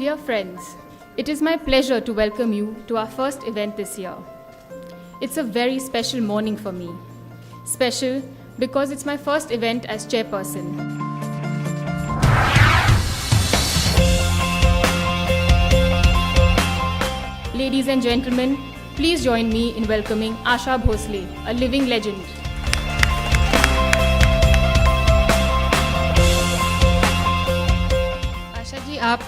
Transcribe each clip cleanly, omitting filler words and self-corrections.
Dear friends, it is my pleasure to welcome you to our first event this year. It's a very special morning for me. Special because it's my first event as chairperson. Ladies and gentlemen, please join me in welcoming Asha Bhosle, a living legend. Asha ji, आप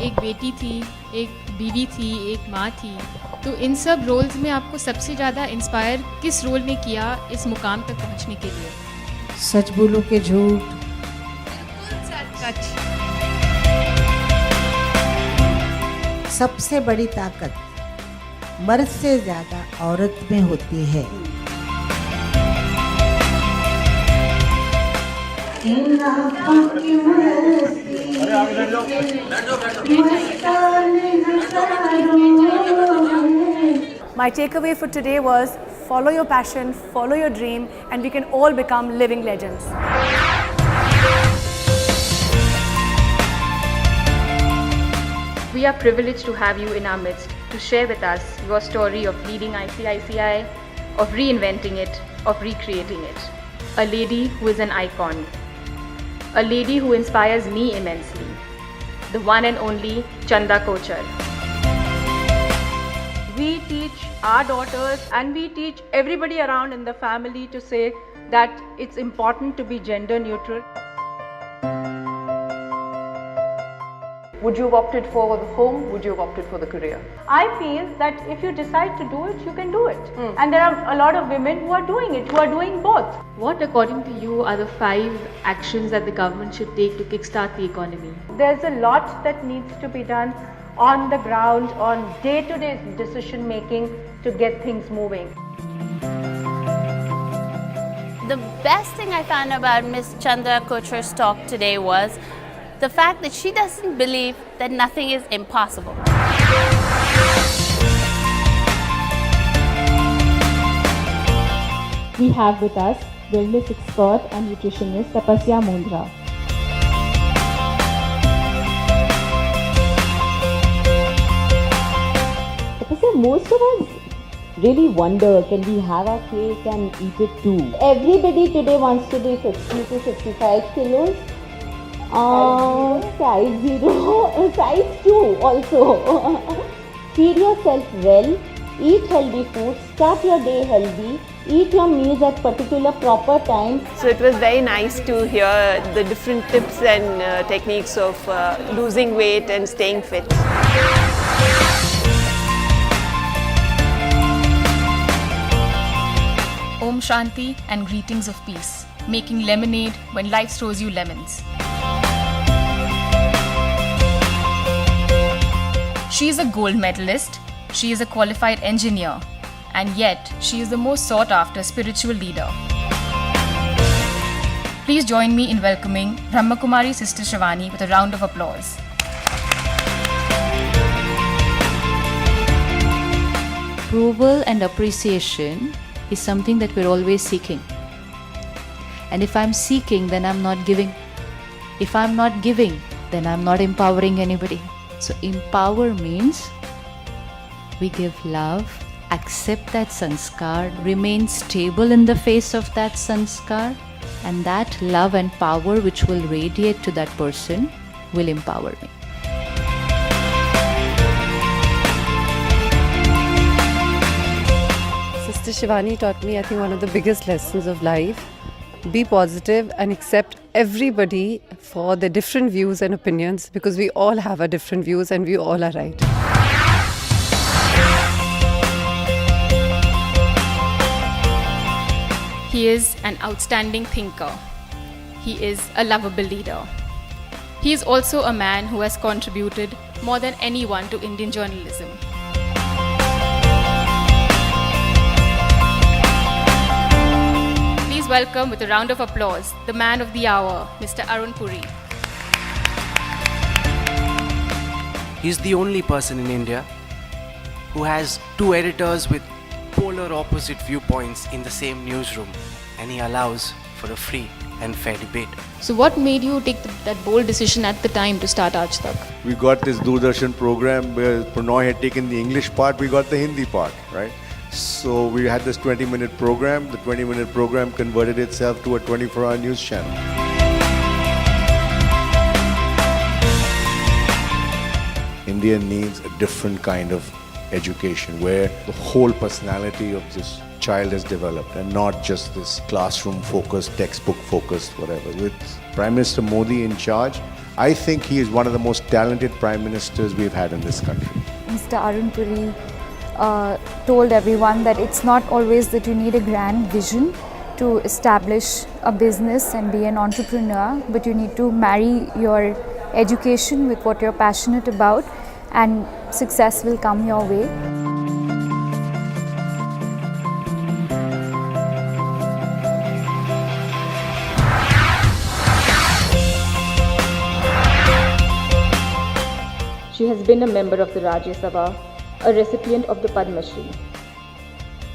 एक बेटी थी, एक बीवी थी, एक माँ थी, तो इन सब रोल्स में आपको सबसे ज़्यादा इंस्पायर किस रोल ने किया इस मुकाम तक पहुँचने के लिए? सच बोलो के झूठ। सच। सबसे बड़ी ताकत मर्द से ज़्यादा औरत में होती है। My takeaway for today was follow your passion, follow your dream, and we can all become living legends. We are privileged to have you in our midst to share with us your story of leading ICICI, of reinventing it, of recreating it. A lady who is an icon. A lady who inspires me immensely. The one and only Chanda Kochar. We teach our daughters and we teach everybody around in the family to say that it's important to be gender neutral. Would you have opted for the home? Would you have opted for the career? I feel that if you decide to do it, you can do it. And there are a lot of women who are doing it, who are doing both. What, according to you, are the 5 actions that the government should take to kickstart the economy? There's a lot that needs to be done on the ground, on day-to-day decision making to get things moving. The best thing I found about Ms. Chanda Kochar's talk today was the fact that she doesn't believe that nothing is impossible. We have with us wellness expert and nutritionist Tapasya Mundra. Tapasya, most of us really wonder, can we have our cake and eat it too? Everybody today wants to be 50 to 55 kilos. Size 0, size 2 also. Feed yourself well, eat healthy food, start your day healthy, eat your meals at particular proper times. So it was very nice to hear the different tips and techniques of losing weight and staying fit. Om Shanti and greetings of peace. Making lemonade when life throws you lemons. She is a gold medalist, she is a qualified engineer, and yet she is the most sought after spiritual leader. Please join me in welcoming Brahmakumari Sister Shivani with a round of applause. Approval and appreciation is something that we're always seeking. And if I'm seeking, then I'm not giving. If I'm not giving, then I'm not empowering anybody. So empower means we give love, accept that sanskar, remain stable in the face of that sanskar, and that love and power which will radiate to that person will empower me. Sister Shivani taught me, I think, one of the biggest lessons of life. Be positive and accept everybody for their different views and opinions, because we all have our different views and we all are right. He is an outstanding thinker. He is a lovable leader. He is also a man who has contributed more than anyone to Indian journalism. Please welcome with a round of applause the man of the hour, Mr. Arun Puri. He's the only person in India who has 2 editors with polar opposite viewpoints in the same newsroom, and he allows for a free and fair debate. So what made you take that bold decision at the time to start Aaj Tak? We got this Doordarshan program where Pranoy had taken the English part, we got the Hindi part, right? So we had this 20-minute program. The 20-minute program converted itself to a 24-hour news channel. India needs a different kind of education where the whole personality of this child is developed and not just this classroom focused, textbook focused, whatever. With Prime Minister Modi in charge, I think he is one of the most talented prime ministers we've had in this country. Mr. Arun Puri told everyone that it's not always that you need a grand vision to establish a business and be an entrepreneur, but you need to marry your education with what you're passionate about, and success will come your way. She has been a member of the Rajya Sabha, a recipient of the Padma Shri,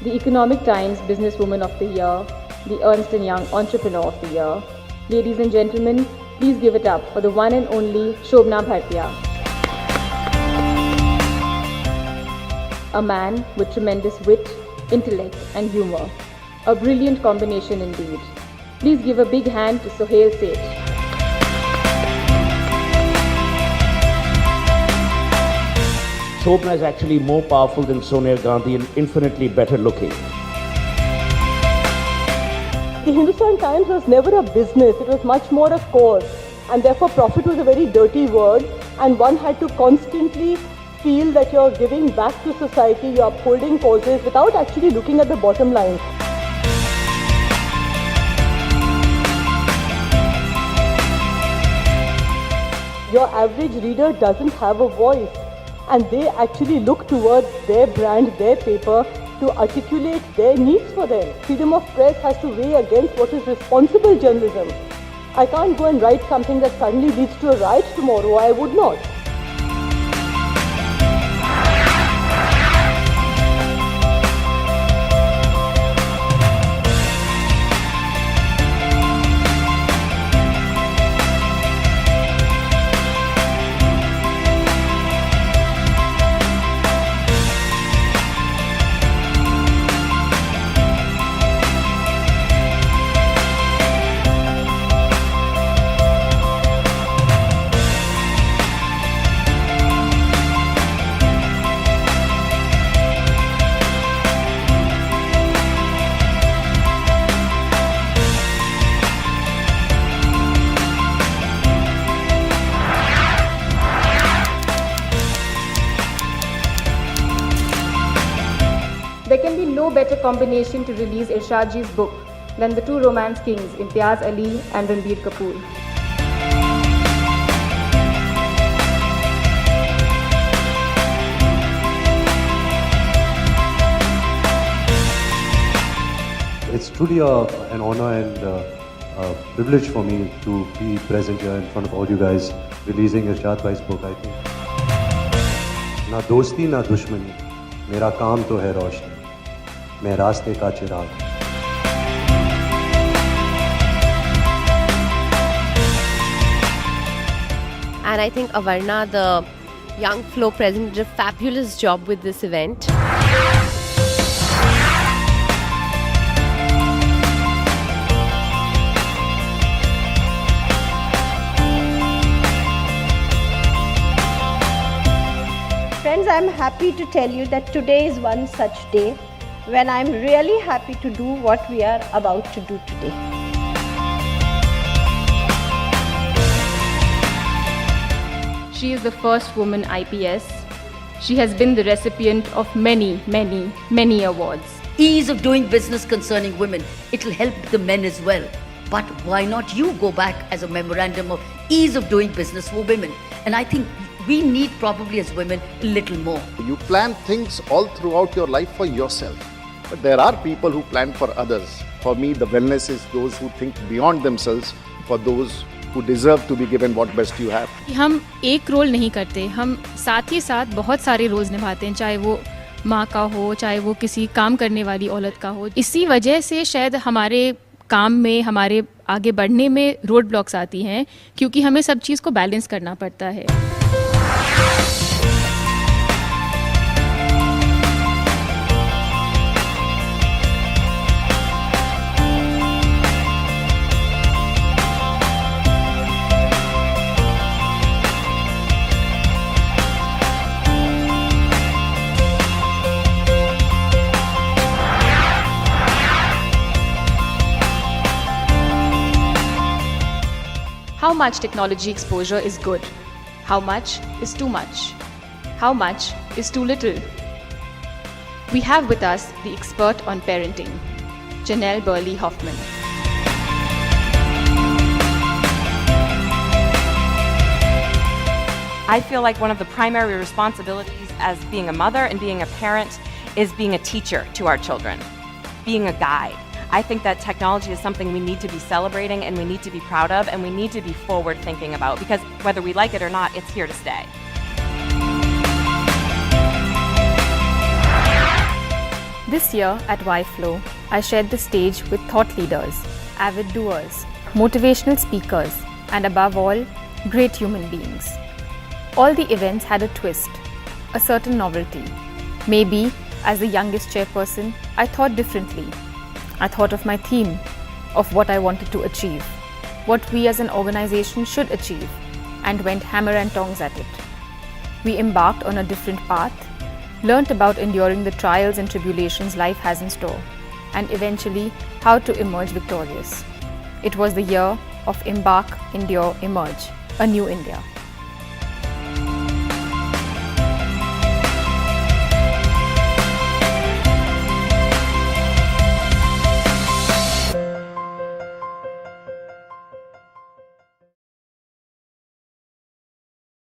the Economic Times Businesswoman of the Year, the Ernst & Young Entrepreneur of the Year. Ladies and gentlemen, please give it up for the one and only Shobna Bhartiya. A man with tremendous wit, intellect and humour. A brilliant combination indeed. Please give a big hand to Sohail Seth. Shobna is actually more powerful than Sonia Gandhi and infinitely better looking. The Hindustan Times was never a business, it was much more a cause, and therefore profit was a very dirty word, and one had to constantly feel that you're giving back to society, you're upholding causes without actually looking at the bottom line. Your average reader doesn't have a voice, and they actually look towards their brand, their paper, to articulate their needs for them. Freedom of press has to weigh against what is responsible journalism. I can't go and write something that suddenly leads to a riot tomorrow. I would not. There can be no better combination to release Irshad Ji's book than the two romance kings Imtiaz Ali and Ranbir Kapoor. It's truly an honor and a privilege for me to be present here in front of all you guys releasing Irshad Bhai's book. I think ना दोस्ती ना दुश्मनी, मेरा काम तो है रोशनी, मैं रास्ते का चिराग. And I think Avarna, the Young Flow president, did a fabulous job with this event. Friends, I'm happy to tell you that today is one such day when I'm really happy to do what we are about to do today. She is the first woman IPS. She has been the recipient of many, many, many awards. Ease of doing business concerning women, it will help the men as well. But why not you go back as a memorandum of ease of doing business for women? And I think we need probably as women a little more. You plan things all throughout your life for yourself. But there are people who plan for others. For me, the wellness is those who think beyond themselves, for those who deserve to be given what best you have. हम एक role नहीं करते, हम साथ ही साथ बहुत सारे roles निभाते हैं, चाहे वो माँ का हो, चाहे वो किसी काम करने वाली औरत का हो. इसी वजह से शायद हमारे काम में, हमारे आगे बढ़ने में रोड ब्लॉक्स आती हैं, क्योंकि हमें सब चीज़ को बैलेंस करना पड़ता है। How much technology exposure is good? How much is too much? How much is too little? We have with us the expert on parenting, Janelle Burley Hoffman. I feel like one of the primary responsibilities as being a mother and being a parent is being a teacher to our children, being a guide. I think that technology is something we need to be celebrating and we need to be proud of and we need to be forward thinking about, because whether we like it or not, it's here to stay. This year at YFlow, I shared the stage with thought leaders, avid doers, motivational speakers, and above all, great human beings. All the events had a twist, a certain novelty. Maybe, as the youngest chairperson, I thought differently. I thought of my theme, of what I wanted to achieve, what we as an organization should achieve, and went hammer and tongs at it. We embarked on a different path, learnt about enduring the trials and tribulations life has in store, and eventually how to emerge victorious. It was the year of Embark, Endure, Emerge, a new India.